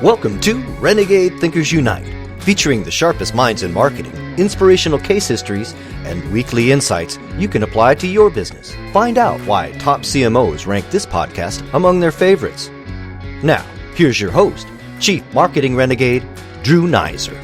Welcome to Renegade Thinkers Unite, featuring the sharpest minds in marketing, inspirational case histories, and weekly insights you can apply to your business. Find out why top CMOs rank this podcast among their favorites. Now, here's your host, Chief Marketing Renegade, Drew Nizer.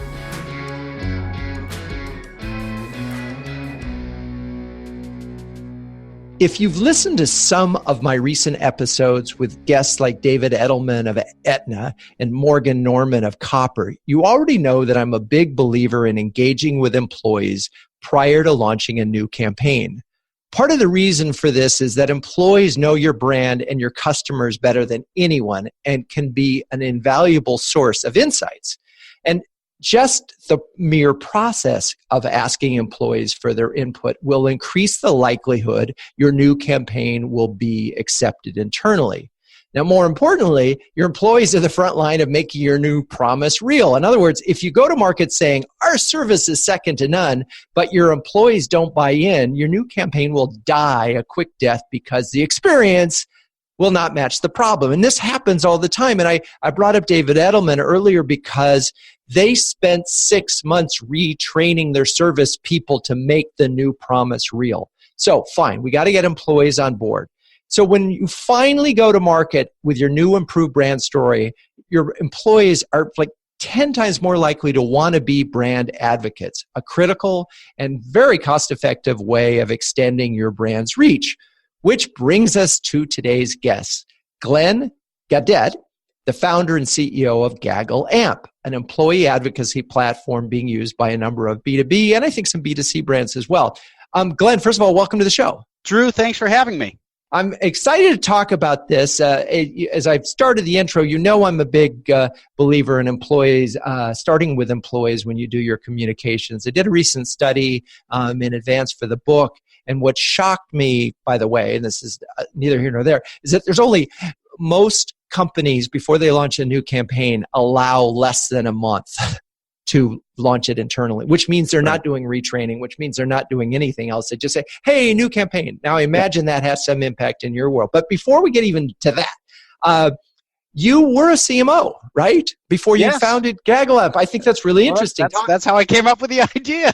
If you've listened to some of my recent episodes with guests like David Edelman of Aetna and Morgan Norman of Copper, you already know that I'm a big believer in engaging with employees prior to launching a new campaign. Part of the reason for this is that employees know your brand and your customers better than anyone and can be an invaluable source of insights. And just the mere process of asking employees for their input will increase the likelihood your new campaign will be accepted internally. Now, more importantly, your employees are the front line of making your new promise real. In other words, if you go to market saying, our service is second to none, but your employees don't buy in, your new campaign will die a quick death because the experience will not match the problem. And this happens all the time. And I brought up David Edelman earlier because they spent 6 months retraining their service people to make the new promise real. So fine, we got to get employees on board. So when you finally go to market with your new improved brand story, your employees are like 10 times more likely to want to be brand advocates, a critical and very cost-effective way of extending your brand's reach. Which brings us to today's guest, Glenn Gaudet, the founder and CEO of GaggleAMP, an employee advocacy platform being used by a number of B2B and I think some B2C brands as well. Glenn, first of all, welcome to the show. Drew, thanks for having me. I'm excited to talk about this. As I've started the intro, you know I'm a big believer in employees, starting with employees when you do your communications. I did a recent study in advance for the book, and what shocked me, by the way, and this is neither here nor there, is that there's only most companies, before they launch a new campaign, allow less than a month to launch it internally, which means they're not doing retraining, which means they're not doing anything else. They just say, hey, new campaign. Now, I imagine that has some impact in your world. But before we get even to that, you were a CMO, right? Before you founded GaggleAMP. I think that's really interesting. That's how I came up with the idea.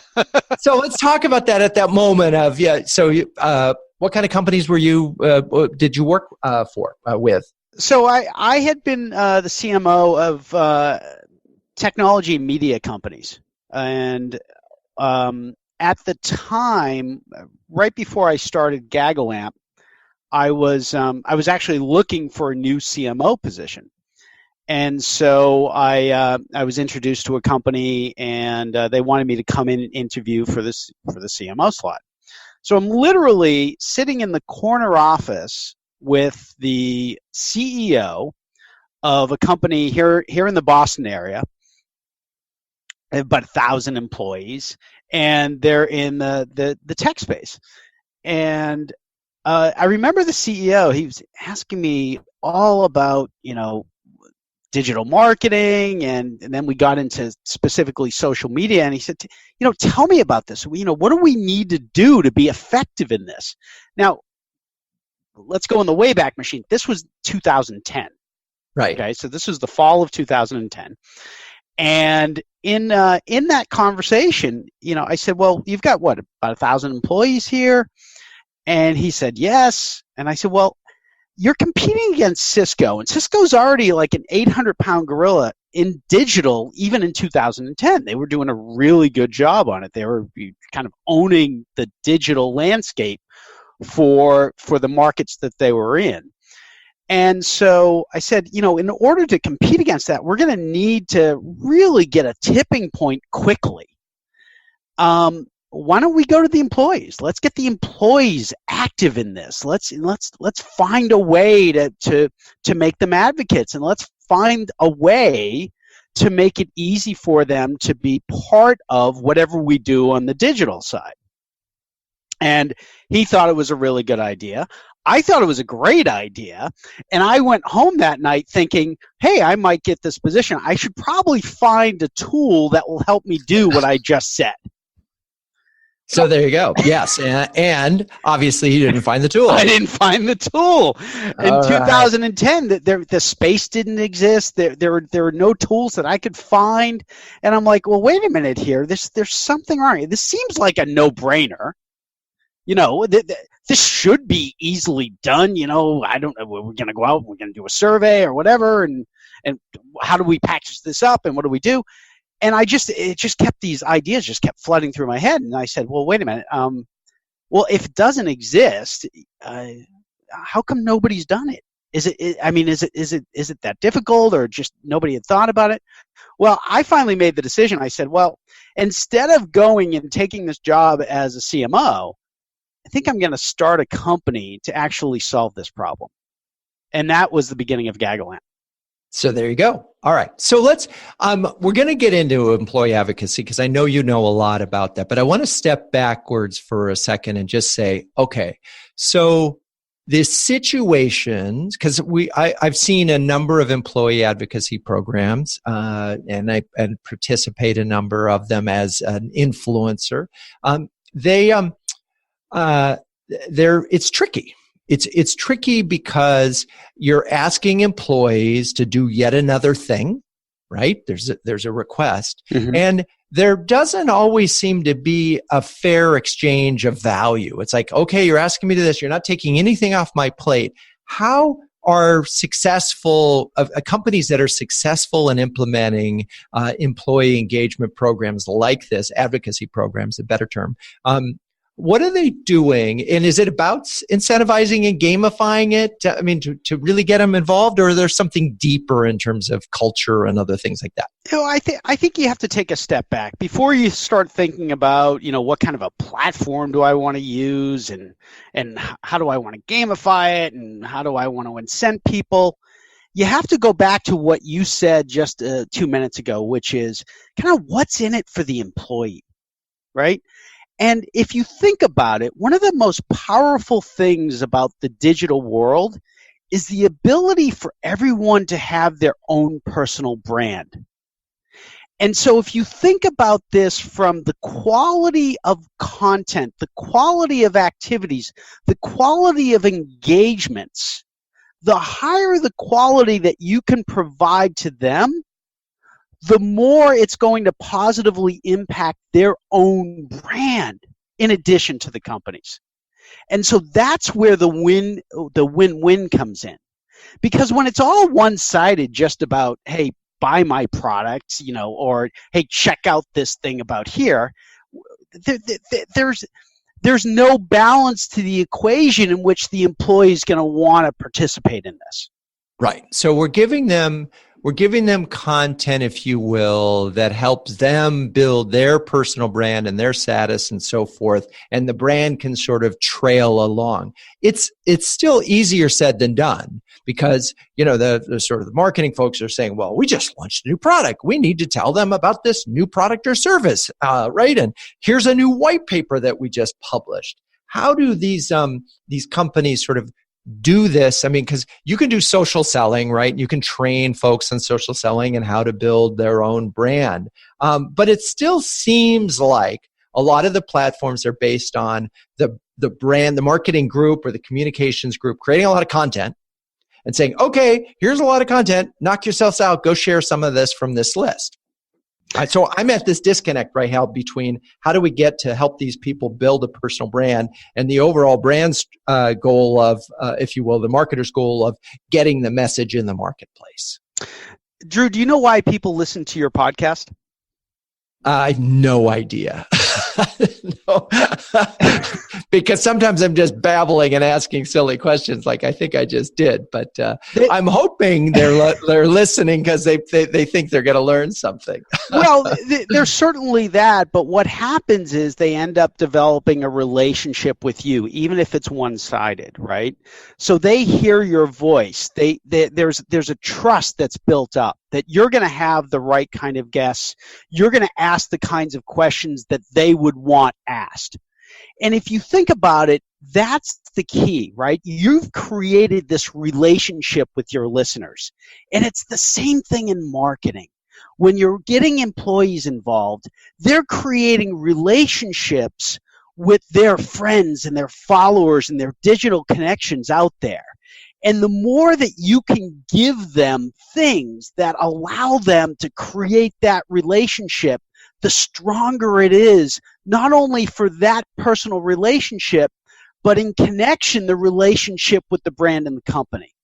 So let's talk about that at that moment of, what kind of companies were you, did you work with? So I had been the CMO of technology and media companies. And at the time, right before I started GaggleAMP, I was actually looking for a new CMO position. And so I was introduced to a company, and they wanted me to come in and interview for the CMO slot. So I'm literally sitting in the corner office with the CEO of a company here in the Boston area, about 1,000 employees, and they're in the tech space. And I remember the CEO, he was asking me all about, digital marketing, and then we got into specifically social media, and he said, tell me about this. What do we need to do to be effective in this? Now, let's go in the Wayback Machine. This was 2010. Right. Okay, so this was the fall of 2010. And in that conversation, I said, well, you've got what, about 1,000 employees here? And he said, yes. And I said, well, you're competing against Cisco, and Cisco's already like an 800-pound gorilla in digital, even in 2010. They were doing a really good job on it. They were kind of owning the digital landscape for the markets that they were in. And so I said, in order to compete against that, we're going to need to really get a tipping point quickly. Why don't we go to the employees? Let's get the employees active in this. Let's find a way to make them advocates, and let's find a way to make it easy for them to be part of whatever we do on the digital side. And he thought it was a really good idea. I thought it was a great idea, and I went home that night thinking, hey, I might get this position. I should probably find a tool that will help me do what I just said. So there you go. Yes. And obviously you didn't find the tool. I didn't find the tool. In 2010, the space didn't exist. There were no tools that I could find. And I'm like, well, wait a minute here. There's something wrong. This seems like a no-brainer. This should be easily done. I don't know. We're going to go out, we're going to do a survey or whatever. And how do we package this up and what do we do? And it just kept, these ideas just kept flooding through my head. And I said, well, wait a minute. Well, if it doesn't exist, how come nobody's done it? Is it that difficult, or just nobody had thought about it? Well, I finally made the decision. I said, well, instead of going and taking this job as a CMO, I think I'm going to start a company to actually solve this problem. And that was the beginning of GaggleAMP. So there you go. All right. So we're going to get into employee advocacy because I know you know a lot about that, but I want to step backwards for a second and just say, okay, so the situations, because I've seen a number of employee advocacy programs, and I participate in a number of them as an influencer. It's tricky. It's tricky because you're asking employees to do yet another thing, right? There's a request, and there doesn't always seem to be a fair exchange of value. It's like, okay, you're asking me to do this. You're not taking anything off my plate. How are successful companies that are successful in implementing employee engagement programs like this, advocacy programs, a better term? What are they doing? And is it about incentivizing and gamifying it? To really get them involved, or is there something deeper in terms of culture and other things like that? I think you have to take a step back before you start thinking about, what kind of a platform do I want to use, and how do I want to gamify it, and how do I want to incent people? You have to go back to what you said just 2 minutes ago, which is kind of what's in it for the employee, right? And if you think about it, one of the most powerful things about the digital world is the ability for everyone to have their own personal brand. And so if you think about this from the quality of content, the quality of activities, the quality of engagements, the higher the quality that you can provide to them, the more it's going to positively impact their own brand in addition to the company's. And so that's where the win-win comes in. Because when it's all one-sided, just about, hey, buy my product, or hey, check out this thing about here, there's no balance to the equation in which the employee is going to want to participate in this. Right. So we're giving them content, if you will, that helps them build their personal brand and their status and so forth, and the brand can sort of trail along. It's still easier said than done, because the sort of the marketing folks are saying, well, we just launched a new product. We need to tell them about this new product or service, right? And here's a new white paper that we just published. How do these companies sort of do this? Because you can do social selling, right? You can train folks on social selling and how to build their own brand. But it still seems like a lot of the platforms are based on the brand, the marketing group or the communications group creating a lot of content and saying, okay, here's a lot of content, knock yourselves out, go share some of this from this list. So I'm at this disconnect right now between how do we get to help these people build a personal brand and the overall brand's goal of, if you will, the marketer's goal of getting the message in the marketplace. Drew, do you know why people listen to your podcast? I have no idea. No. Because sometimes I'm just babbling and asking silly questions like I think I just did. But I'm hoping they're listening because they think they're going to learn something. Well, there's certainly that. But what happens is they end up developing a relationship with you, even if it's one-sided, right? So they hear your voice. There's a trust that's built up that you're going to have the right kind of guests. You're going to ask the kinds of questions that they would want asked. And if you think about it, that's the key, right? You've created this relationship with your listeners. And it's the same thing in marketing. When you're getting employees involved, they're creating relationships with their friends and their followers and their digital connections out there. And the more that you can give them things that allow them to create that relationship, the stronger it is, not only for that personal relationship, but in connection, the relationship with the brand and the company.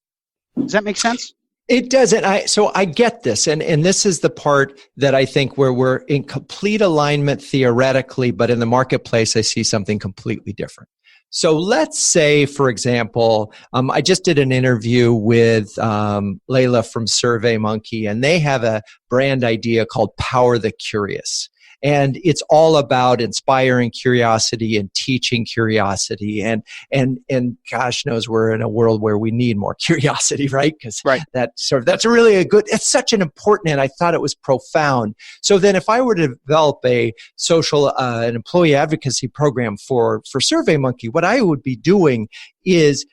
Does that make sense? It doesn't. So I get this. And this is the part that I think where we're in complete alignment theoretically, but in the marketplace, I see something completely different. So let's say, for example, I just did an interview with Layla from SurveyMonkey, and they have a brand idea called Power the Curious. And it's all about inspiring curiosity and teaching curiosity. And gosh knows we're in a world where we need more curiosity, right? Because that's really it's such an important, and I thought it was profound. So then if I were to develop a social, an employee advocacy program for SurveyMonkey, what I would be doing is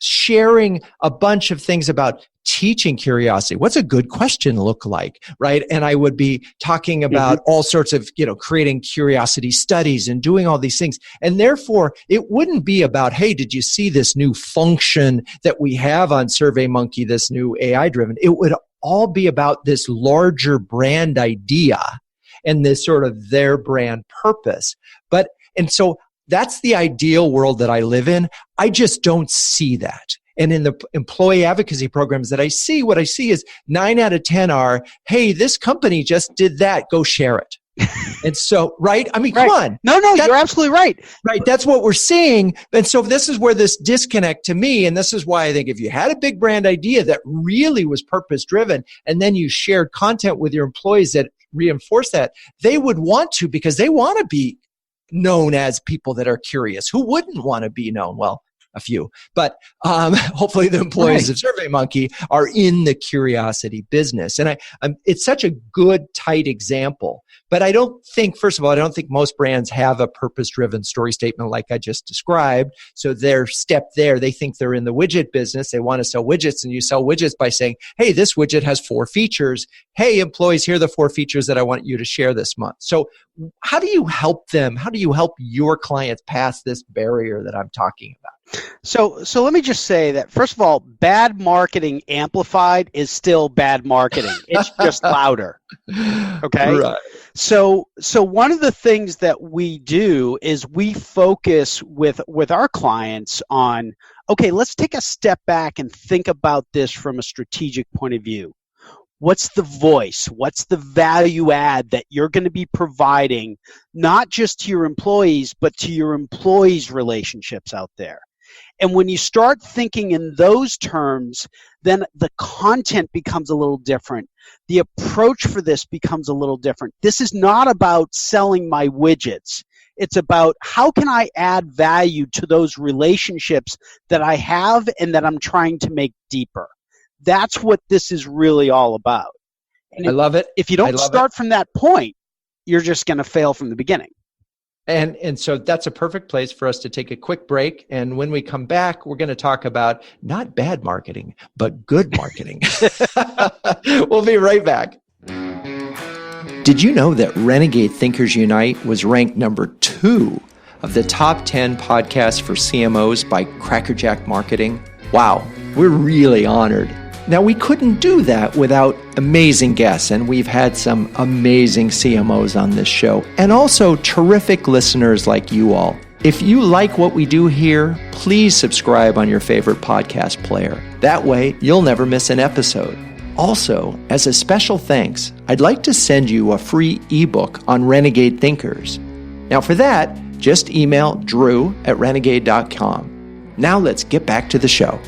sharing a bunch of things about teaching curiosity. What's a good question look like, right? And I would be talking about all sorts of, creating curiosity studies and doing all these things. And therefore, it wouldn't be about, hey, did you see this new function that we have on SurveyMonkey, this new AI-driven? It would all be about this larger brand idea and this sort of their brand purpose. And so that's the ideal world that I live in. I just don't see that. And in the employee advocacy programs that I see, what I see is 9 out of 10 are, hey, this company just did that, go share it. And so, right? I mean, come on. No, you're absolutely right. Right. That's what we're seeing. And so this is where this disconnect to me, and this is why I think if you had a big brand idea that really was purpose driven, and then you shared content with your employees that reinforce that, they would want to, because they want to be known as people that are curious. Who wouldn't want to be known? Well, a few, but hopefully the employees of SurveyMonkey are in the curiosity business. And it's such a good, tight example. But I don't think, first of all, I don't think most brands have a purpose-driven story statement like I just described. So their step there, they think they're in the widget business. They want to sell widgets, and you sell widgets by saying, hey, this widget has 4 features. Hey, employees, here are the 4 features that I want you to share this month. So how do you help them? How do you help your clients pass this barrier that I'm talking about? So let me just say that, first of all, bad marketing amplified is still bad marketing. It's just louder. Okay? Right. So one of the things that we do is we focus with our clients on, okay, let's take a step back and think about this from a strategic point of view. What's the voice? What's the value add that you're going to be providing, not just to your employees, but to your employees' relationships out there? And when you start thinking in those terms, then the content becomes a little different. The approach for this becomes a little different. This is not about selling my widgets. It's about how can I add value to those relationships that I have and that I'm trying to make deeper. That's what this is really all about. And I love it. If you don't start from that point, you're just going to fail from the beginning. And so that's a perfect place for us to take a quick break. And when we come back, we're going to talk about not bad marketing, but good marketing. We'll be right back. Did you know that Renegade Thinkers Unite was ranked number 2 of the top 10 podcasts for CMOs by Crackerjack Marketing? Wow, we're really honored. Now, we couldn't do that without amazing guests, and we've had some amazing CMOs on this show, and also terrific listeners like you all. If you like what we do here, please subscribe on your favorite podcast player. That way, you'll never miss an episode. Also, as a special thanks, I'd like to send you a free ebook on Renegade Thinkers. Now, for that, just email drew@renegade.com. Now, let's get back to the show.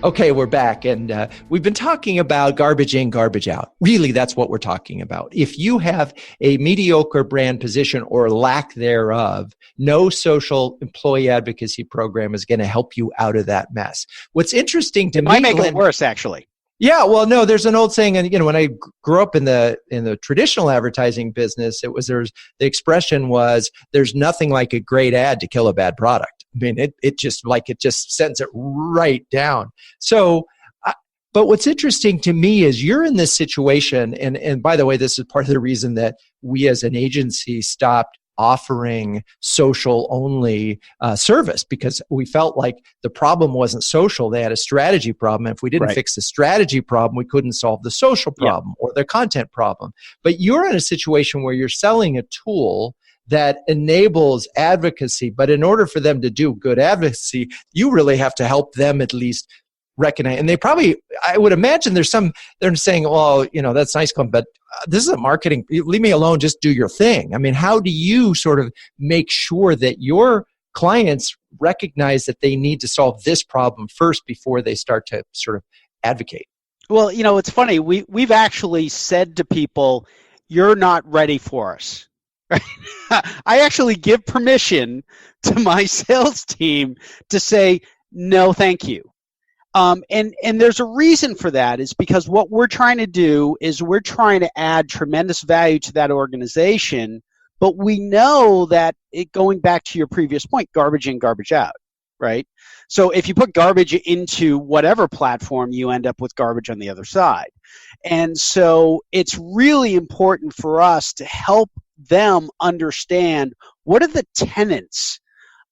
Okay, we're back, and we've been talking about garbage in, garbage out. Really, that's what we're talking about. If you have a mediocre brand position or lack thereof, no social employee advocacy program is going to help you out of that mess. What's interesting to me, might make it worse, actually. Yeah, well, no, there's an old saying, and when I grew up in the traditional advertising business, the expression was, "There's nothing like a great ad to kill a bad product." I mean, it just sends it right down. So, but what's interesting to me is you're in this situation, and by the way, this is part of the reason that we as an agency stopped offering social only service because we felt like the problem wasn't social. They had a strategy problem. And if we didn't fix the strategy problem, we couldn't solve the social problem or the content problem. But you're in a situation where you're selling a tool that enables advocacy. But in order for them to do good advocacy, you really have to help them at least recognize. And they probably, I would imagine they're saying, well, that's nice, Glenn, but this is a marketing, leave me alone, just do your thing. I mean, how do you sort of make sure that your clients recognize that they need to solve this problem first before they start to sort of advocate? Well, it's funny. We've actually said to people, you're not ready for us. Right? I actually give permission to my sales team to say, no, thank you. And there's a reason for that is because what we're trying to do is we're trying to add tremendous value to that organization, but we know that going back to your previous point, garbage in, garbage out, right? So if you put garbage into whatever platform, you end up with garbage on the other side. And so it's really important for us to help them understand what are the tenets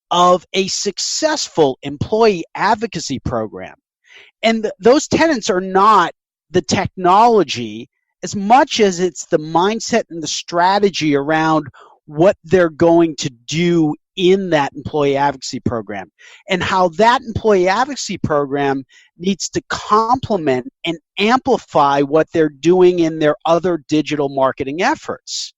of a successful employee advocacy program. And those tenets are not the technology as much as it's the mindset and the strategy around what they're going to do in that employee advocacy program and how that employee advocacy program needs to complement and amplify what they're doing in their other digital marketing efforts.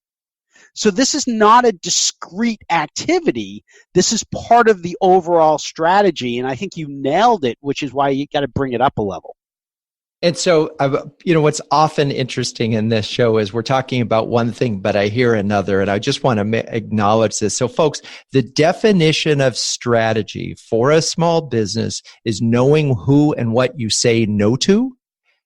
So this is not a discrete activity. This is part of the overall strategy. And I think you nailed it, which is why you got to bring it up a level. And so, what's often interesting in this show is we're talking about one thing, but I hear another. And I just want to acknowledge this. So folks, the definition of strategy for a small business is knowing who and what you say no to.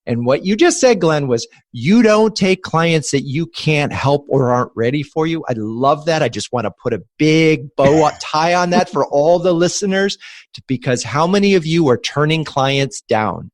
And what you just said, Glenn, was you don't take clients that you can't help or aren't ready for you. I love that. I just want to put a big bow tie on that for all the listeners, because how many of you are turning clients down?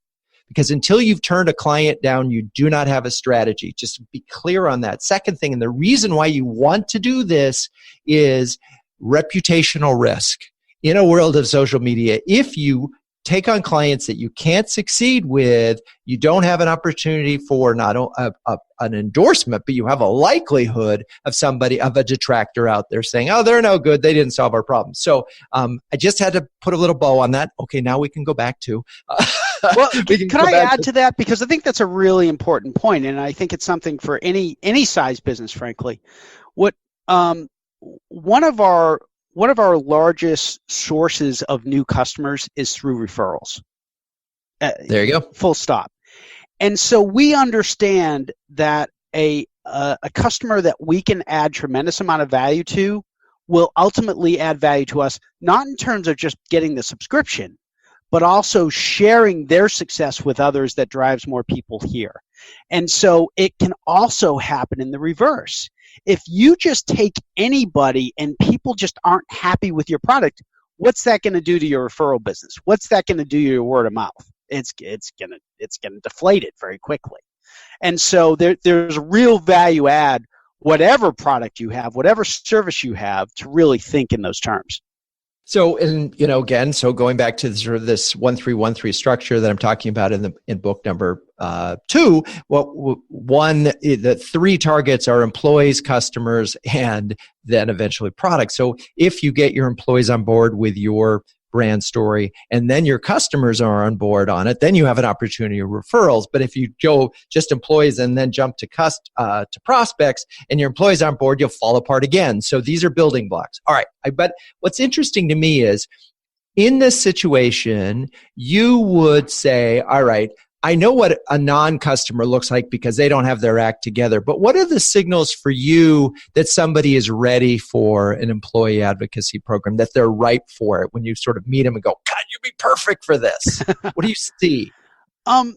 Because until you've turned a client down, you do not have a strategy. Just be clear on that. Second thing, and the reason why you want to do this is reputational risk. In a world of social media, if you take on clients that you can't succeed with, you don't have an opportunity for not an endorsement, but you have a likelihood of a detractor out there saying, oh, they're no good, they didn't solve our problem. So I just had to put a little bow on that. Okay, now we can go back to... Well, can I add to that? Because I think that's a really important point, and I think it's something for any size business, frankly. What one of our largest sources of new customers is through referrals. There you go. Full stop. And so we understand that a customer that we can add tremendous amount of value to will ultimately add value to us, not in terms of just getting the subscription, but also sharing their success with others that drives more people here. And so it can also happen in the reverse. If you just take anybody and people just aren't happy with your product, what's that going to do to your referral business? What's that going to do to your word of mouth? It's going to deflate it very quickly. And so there's real value add, whatever product you have, whatever service you have, to really think in those terms. So, again, going back to sort of this 1-3-1-3 structure that I'm talking about in book number 2, the 3 targets are employees, customers, and then eventually products. So if you get your employees on board with your brand story, and then your customers are on board on it, then you have an opportunity of referrals. But if you go just employees and then jump to prospects, and your employees on board, you'll fall apart again. So these are building blocks. All right. But what's interesting to me is, in this situation, you would say, all right, I know what a non-customer looks like because they don't have their act together, but what are the signals for you that somebody is ready for an employee advocacy program, that they're ripe for it, when you sort of meet them and go, God, you'd be perfect for this? What do you see? Not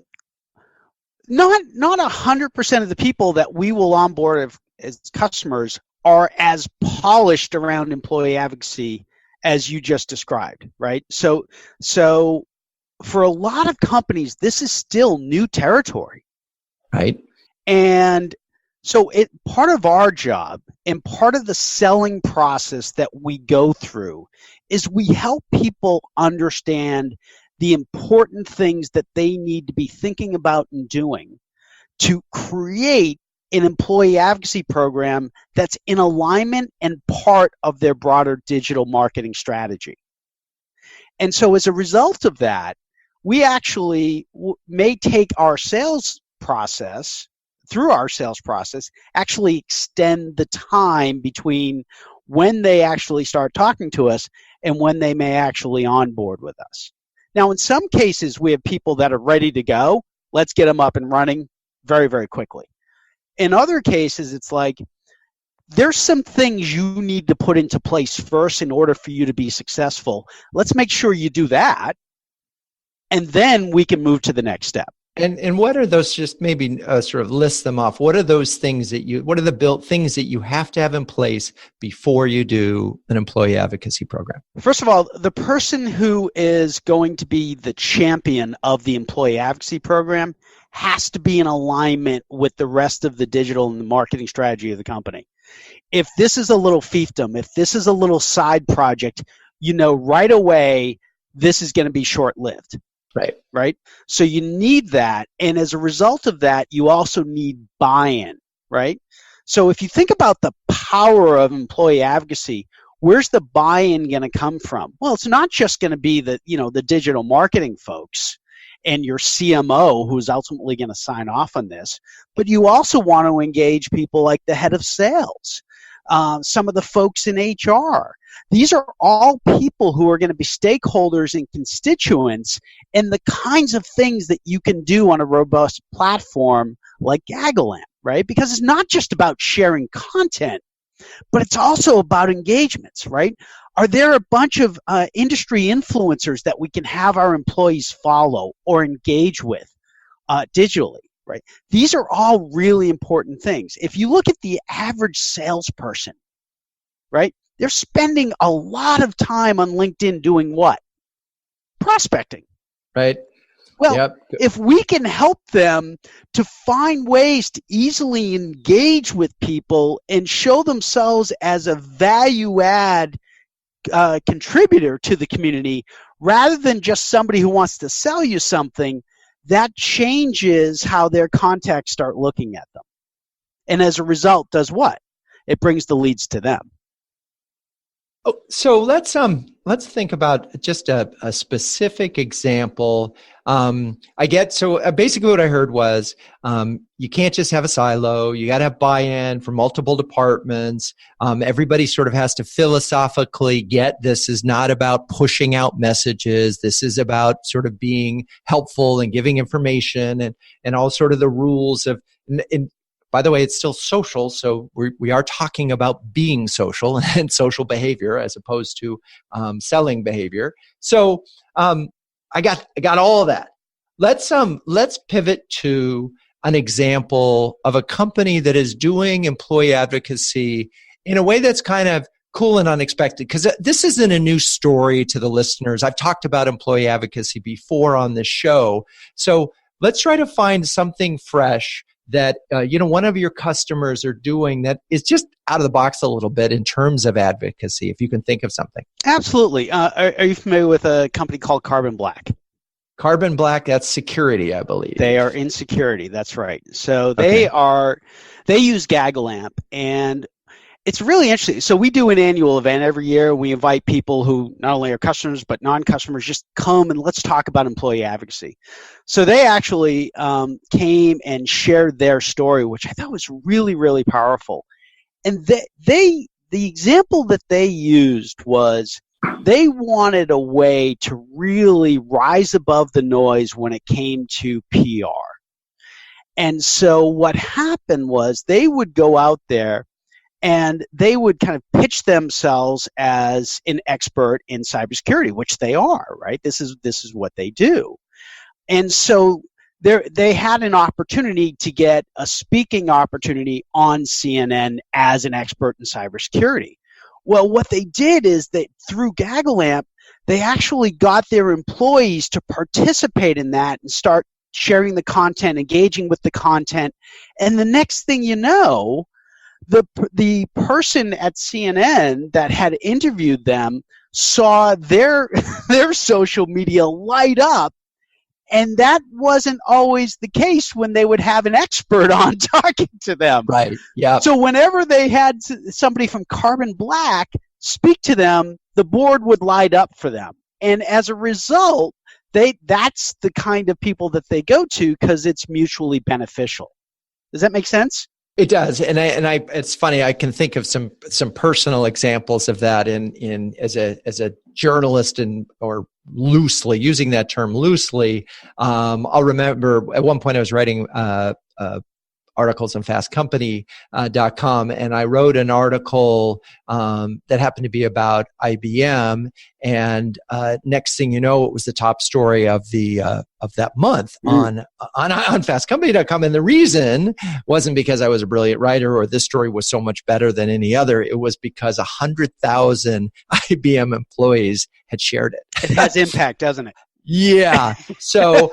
100% of the people that we will onboard as customers are as polished around employee advocacy as you just described, right? So for a lot of companies, this is still new territory. Right. And So part of our job and part of the selling process that we go through is we help people understand the important things that they need to be thinking about and doing to create an employee advocacy program that's in alignment and part of their broader digital marketing strategy. And so as a result of that, we actually may take our sales process, through our sales process, actually extend the time between when they actually start talking to us and when they may actually onboard with us. Now, in some cases, we have people that are ready to go. Let's get them up and running very, very quickly. In other cases, it's like, there's some things you need to put into place first in order for you to be successful. Let's make sure you do that, and then we can move to the next step. And what are those, just maybe sort of list them off. What are those things what are the things that you have to have in place before you do an employee advocacy program? First of all, the person who is going to be the champion of the employee advocacy program has to be in alignment with the rest of the digital and the marketing strategy of the company. If this is a little fiefdom, if this is a little side project, you know right away this is going to be short-lived. Right. So you need that. And as a result of that, you also need buy-in, right? So if you think about the power of employee advocacy, where's the buy-in going to come from? Well, it's not just going to be the digital marketing folks and your CMO who's ultimately going to sign off on this, but you also want to engage people like the head of sales, some of the folks in HR. These are all people who are going to be stakeholders and constituents in the kinds of things that you can do on a robust platform like GaggleAMP, right? Because it's not just about sharing content, but it's also about engagements, right? Are there a bunch of industry influencers that we can have our employees follow or engage with digitally, right? These are all really important things. If you look at the average salesperson, right? They're spending a lot of time on LinkedIn doing what? Prospecting. Right. Well, yep. If we can help them to find ways to easily engage with people and show themselves as a value-add contributor to the community, rather than just somebody who wants to sell you something, that changes how their contacts start looking at them. And as a result, does what? It brings the leads to them. Oh, so let's think about just a specific example. Basically what I heard was you can't just have a silo. You got to have buy-in from multiple departments. Everybody sort of has to philosophically get this is not about pushing out messages. This is about sort of being helpful and giving information and all sort of the rules of. And by the way, it's still social, so we are talking about being social and social behavior as opposed to selling behavior. So I got all of that. Let's pivot to an example of a company that is doing employee advocacy in a way that's kind of cool and unexpected, because this isn't a new story to the listeners. I've talked about employee advocacy before on this show, so let's try to find something fresh that one of your customers are doing that is just out of the box a little bit in terms of advocacy, if you can think of something. Absolutely. Are you familiar with a company called Carbon Black? Carbon Black, that's security, I believe. They are in security, that's right. So they use GaggleAMP, and it's really interesting. So we do an annual event every year. We invite people who not only are customers but non-customers, just come and let's talk about employee advocacy. So they actually came and shared their story, which I thought was really, really powerful. And the example that they used was they wanted a way to really rise above the noise when it came to PR. And so what happened was they would go out there and they would kind of pitch themselves as an expert in cybersecurity, which they are, right? This is what they do. And so they had an opportunity to get a speaking opportunity on CNN as an expert in cybersecurity. Well, what they did is that through GaggleAMP, they actually got their employees to participate in that and start sharing the content, engaging with the content. And the next thing you know, the person at CNN that had interviewed them saw their their social media light up. And that wasn't always the case when they would have an expert on talking to them. Right. Yeah. So whenever they had somebody from Carbon Black speak to them, the board would light up for them. And as a result, that's the kind of people that they go to because it's mutually beneficial. Does that make sense? It does, and I. It's funny. I can think of some personal examples of that in as a journalist or loosely using that term loosely. I'll remember at one point I was writing articles on fastcompany.com, and I wrote an article that happened to be about IBM. And next thing you know, it was the top story of that month on fastcompany.com. And the reason wasn't because I was a brilliant writer or this story was so much better than any other. It was because 100,000 IBM employees had shared it. It has impact, doesn't it? Yeah. So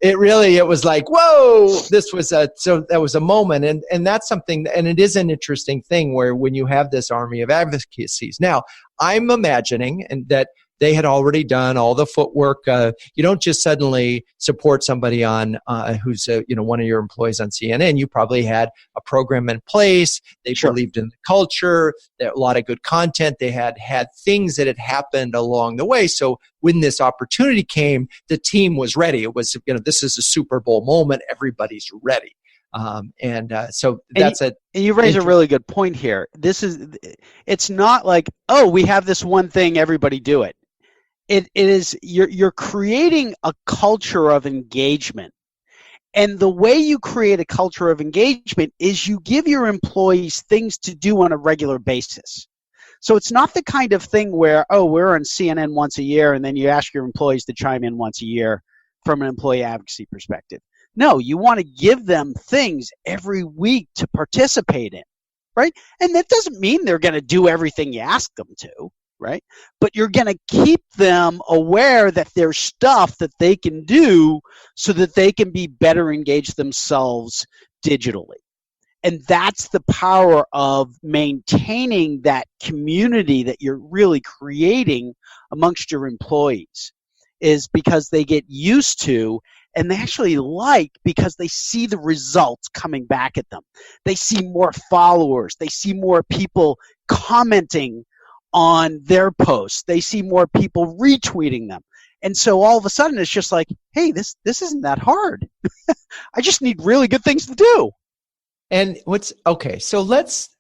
it was like, whoa, so that was a moment. And that's something, and it is an interesting thing where when you have this army of advocacies. Now, I'm imagining that they had already done all the footwork. You don't just suddenly support somebody on who's one of your employees on CNN. You probably had a program in place. They believed in the culture. There a lot of good content. They had things that had happened along the way. So when this opportunity came, the team was ready. It was this is a Super Bowl moment. Everybody's ready. So that's it. And you raise a really good point here. It's not like, oh, we have this one thing, everybody do it. It is you're creating a culture of engagement. And the way you create a culture of engagement is you give your employees things to do on a regular basis. So it's not the kind of thing where, oh, we're on CNN once a year and then you ask your employees to chime in once a year from an employee advocacy perspective. No, you want to give them things every week to participate in, right? And that doesn't mean they're going to do everything you ask them to, right? But you're going to keep them aware that there's stuff that they can do so that they can be better engaged themselves digitally. And that's the power of maintaining that community that you're really creating amongst your employees, is because they get used to and they actually like, because they see the results coming back at them. They see more followers. They see more people commenting on their posts. They see more people retweeting them. And so all of a sudden it's just like, hey, this isn't that hard. I just need really good things to do. And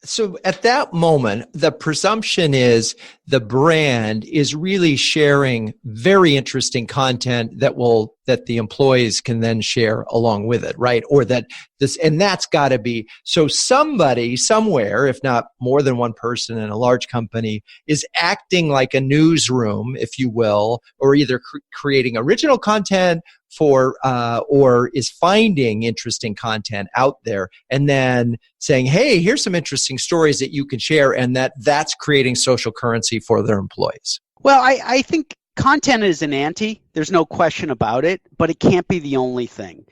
so at that moment, the presumption is the brand is really sharing very interesting content that the employees can then share along with it, right? Or and that's got to be, so somebody somewhere, if not more than one person in a large company, is acting like a newsroom, if you will, or either creating original content or is finding interesting content out there and then saying, hey, here's some interesting stories that you can share, and that's creating social currency for their employees. Well, I think content is an ante. There's no question about it, but it can't be the only thing.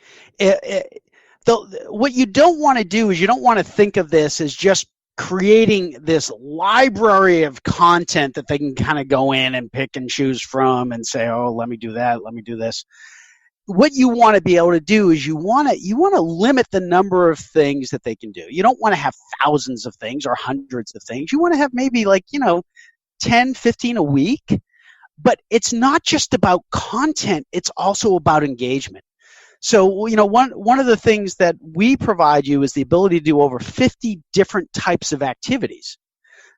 What you don't want to do is you don't want to think of this as just creating this library of content that they can kind of go in and pick and choose from and say, oh, let me do that, let me do this. What you want to be able to do is you want to limit the number of things that they can do. You don't want to have thousands of things or hundreds of things. You want to have maybe 10, 15 a week. But it's not just about content, it's also about engagement. So, one of the things that we provide you is the ability to do over 50 different types of activities.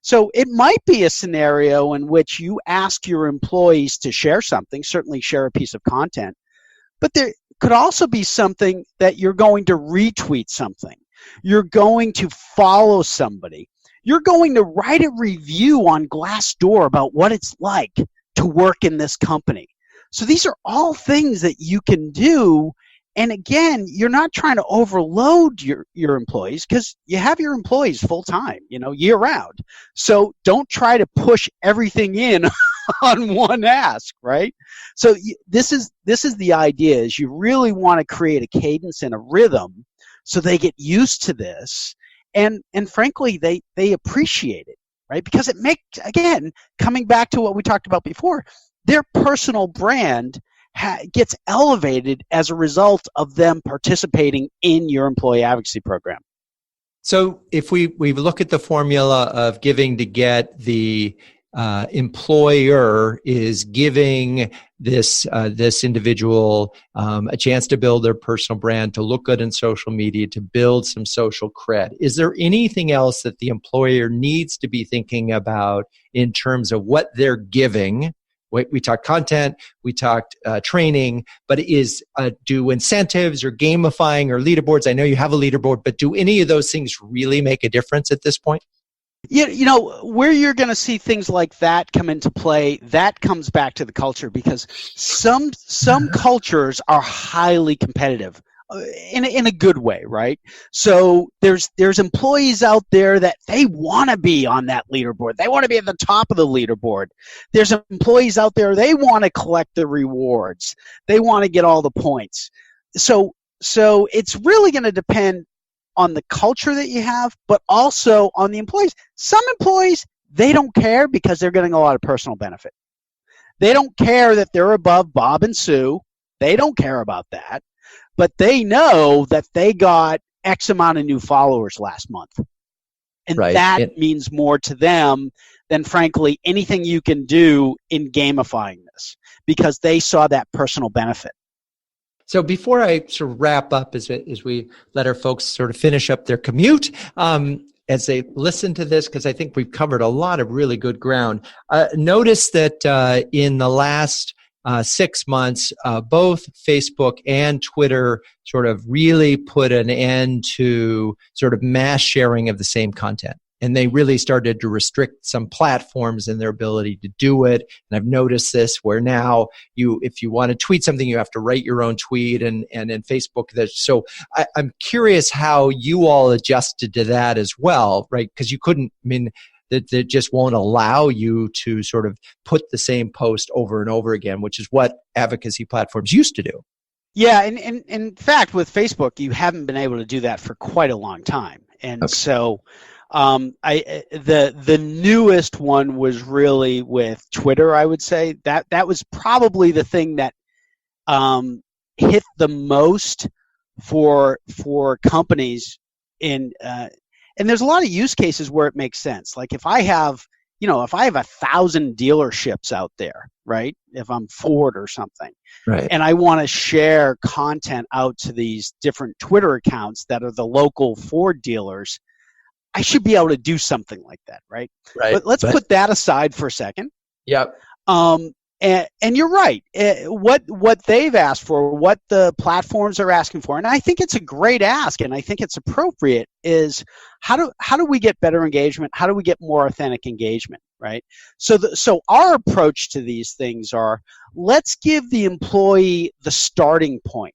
So it might be a scenario in which you ask your employees to share something, certainly share a piece of content. But there could also be something that you're going to retweet something. You're going to follow somebody. You're going to write a review on Glassdoor about what it's like to work in this company. So these are all things that you can do. And again, you're not trying to overload your employees, because you have your employees full time, year round. So don't try to push everything in on one ask, right? So this is the idea, is you really want to create a cadence and a rhythm so they get used to this, and frankly they appreciate it, right? Because it makes, again, coming back to what we talked about before, their personal brand gets elevated as a result of them participating in your employee advocacy program. So if we look at the formula of giving to get, the employer is giving this individual a chance to build their personal brand, to look good in social media, to build some social cred. Is there anything else that the employer needs to be thinking about in terms of what they're giving? We talked content, we talked training, but do incentives or gamifying or leaderboards? I know you have a leaderboard, but do any of those things really make a difference at this point? You know, where you're going to see things like that come into play, that comes back to the culture, because some cultures are highly competitive in a good way, right? So there's employees out there that they want to be on that leaderboard. They want to be at the top of the leaderboard. There's employees out there, they want to collect the rewards. They want to get all the points. So it's really going to depend on the culture that you have, but also on the employees. Some employees, they don't care because they're getting a lot of personal benefit. They don't care that they're above Bob and Sue. They don't care about that. But they know that they got X amount of new followers last month. And that means more to them than, frankly, anything you can do in gamifying this, because they saw that personal benefit. So before I sort of wrap up, as we let our folks sort of finish up their commute, as they listen to this, because I think we've covered a lot of really good ground, notice that in the last 6 months, both Facebook and Twitter sort of really put an end to sort of mass sharing of the same content. And they really started to restrict some platforms and their ability to do it. And I've noticed this where now if you want to tweet something, you have to write your own tweet, and in Facebook. So I'm curious how you all adjusted to that as well, right? Because you couldn't, that just won't allow you to sort of put the same post over and over again, which is what advocacy platforms used to do. Yeah, and in fact, with Facebook, you haven't been able to do that for quite a long time. And so the newest one was really with Twitter, I would say. That was probably the thing that hit the most for companies in and there's a lot of use cases where it makes sense. Like if I have 1,000 dealerships out there, right? If I'm Ford or something, right, and I want to share content out to these different Twitter accounts that are the local Ford dealers, I should be able to do something like that, right? Right. But let's put that aside for a second. Yep. And you're right. What they've asked for, what the platforms are asking for, and I think it's a great ask, and I think it's appropriate, is how do we get better engagement? How do we get more authentic engagement, right? So our approach to these things are, let's give the employee the starting point.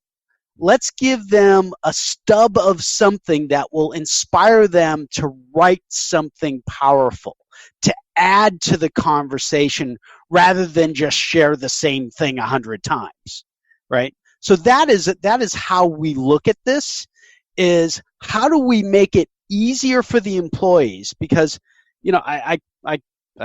Let's give them a stub of something that will inspire them to write something powerful, to add to the conversation rather than just share the same thing 100 times, right? So that is how we look at this, is how do we make it easier for the employees? Because, I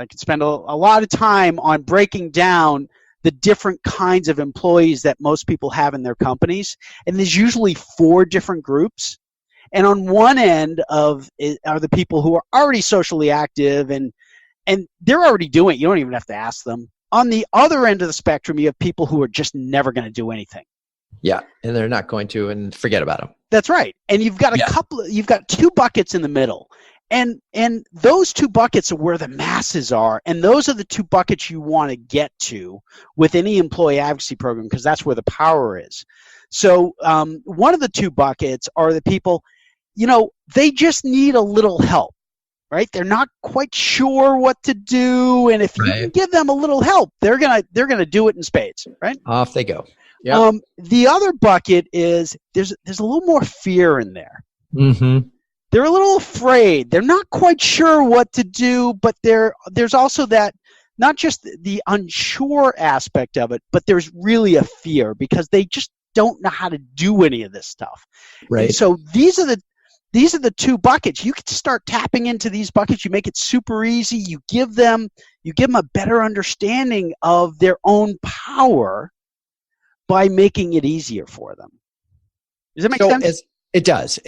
could spend a lot of time on breaking down the different kinds of employees that most people have in their companies. And there's usually 4 different groups. And on one end are the people who are already socially active and they're already doing it. You don't even have to ask them. On the other end of the spectrum, you have people who are just never going to do anything. Yeah, and they're not going to, and forget about them. That's right. And you've got you've got 2 buckets in the middle. And those 2 buckets are where the masses are, and those are the 2 buckets you want to get to with any employee advocacy program, because that's where the power is. So one of the 2 buckets are the people, they just need a little help, right? They're not quite sure what to do, and if you can give them a little help, they're gonna do it in spades, right? Off they go. Yep. The other bucket is there's a little more fear in there. Mm-hmm. They're a little afraid. They're not quite sure what to do, but there's also that not just the unsure aspect of it, but there's really a fear because they just don't know how to do any of this stuff. Right. And so these are the two buckets. You can start tapping into these buckets. You make it super easy. You give them a better understanding of their own power by making it easier for them. Does that make sense? It does.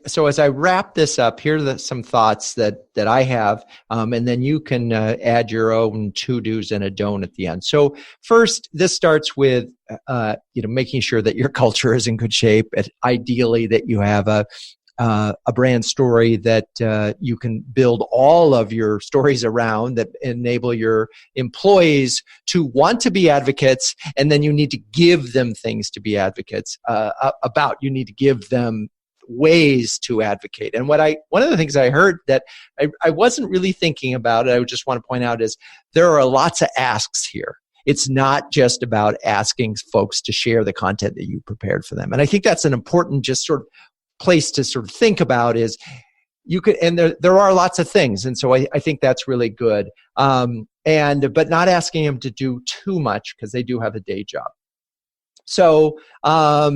So as I wrap this up, here are some thoughts that I have, and then you can add your own to-dos and a don't at the end. So first, this starts with making sure that your culture is in good shape. Ideally, that you have a brand story that you can build all of your stories around that enable your employees to want to be advocates, and then you need to give them things to be advocates about. You need to give them ways to advocate. And one of the things I heard that I wasn't really thinking about, I would just want to point out, is there are lots of asks here. It's not just about asking folks to share the content that you prepared for them. And I think that's an important just sort of place to sort of think about is you could, and there are lots of things. And so I think that's really good. But not asking them to do too much because they do have a day job. So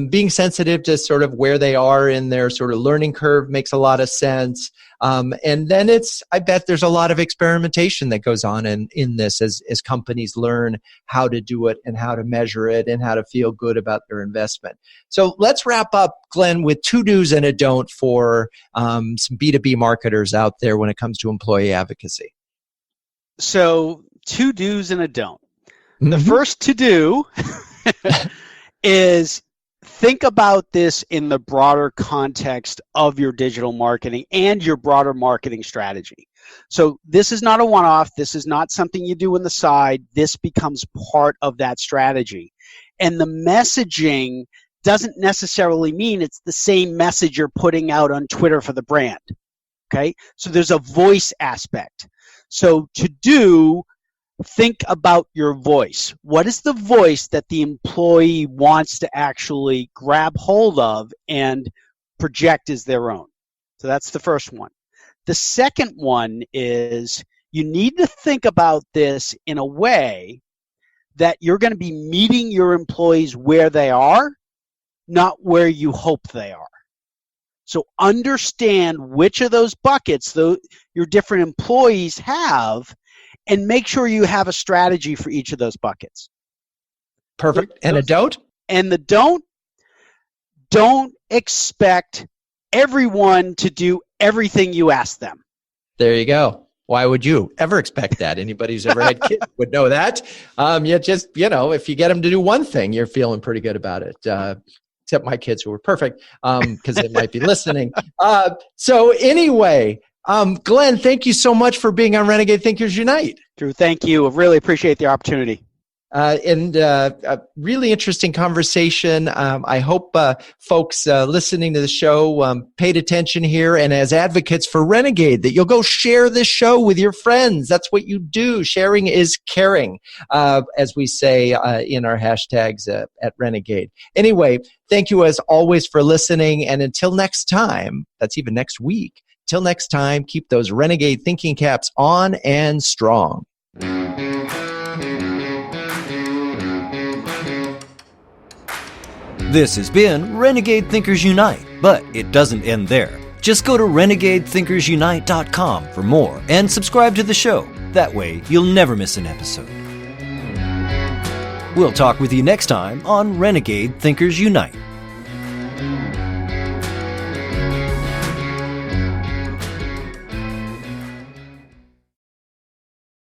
being sensitive to sort of where they are in their sort of learning curve makes a lot of sense. And then I bet there's a lot of experimentation that goes on in this as companies learn how to do it and how to measure it and how to feel good about their investment. So let's wrap up, Glenn, with two do's and a don't for some B2B marketers out there when it comes to employee advocacy. So 2 do's and a don't. The first to do is think about this in the broader context of your digital marketing and your broader marketing strategy. So this is not a one-off. This is not something you do on the side. This becomes part of that strategy. And the messaging doesn't necessarily mean it's the same message you're putting out on Twitter for the brand. Okay? So there's a voice aspect. So think about your voice. What is the voice that the employee wants to actually grab hold of and project as their own? So that's the first one. The second one is you need to think about this in a way that you're going to be meeting your employees where they are, not where you hope they are. So understand which of those buckets your different employees have, and make sure you have a strategy for each of those buckets. Perfect. And a don't? And the don't expect everyone to do everything you ask them. There you go. Why would you ever expect that? Anybody who's ever had kids would know that. If you get them to do one thing, you're feeling pretty good about it. Except my kids who were perfect because they might be listening. So anyway, Glenn, thank you so much for being on Renegade Thinkers Unite. Drew, thank you. I really appreciate the opportunity. A really interesting conversation. I hope folks listening to the show paid attention here, and as advocates for Renegade, that you'll go share this show with your friends. That's what you do. Sharing is caring, as we say in our hashtags at Renegade. Anyway, thank you as always for listening, and until next time, that's even next week, till next time, keep those Renegade thinking caps on and strong. This has been Renegade Thinkers Unite, but it doesn't end there. Just go to renegadethinkersunite.com for more and subscribe to the show. That way, you'll never miss an episode. We'll talk with you next time on Renegade Thinkers Unite.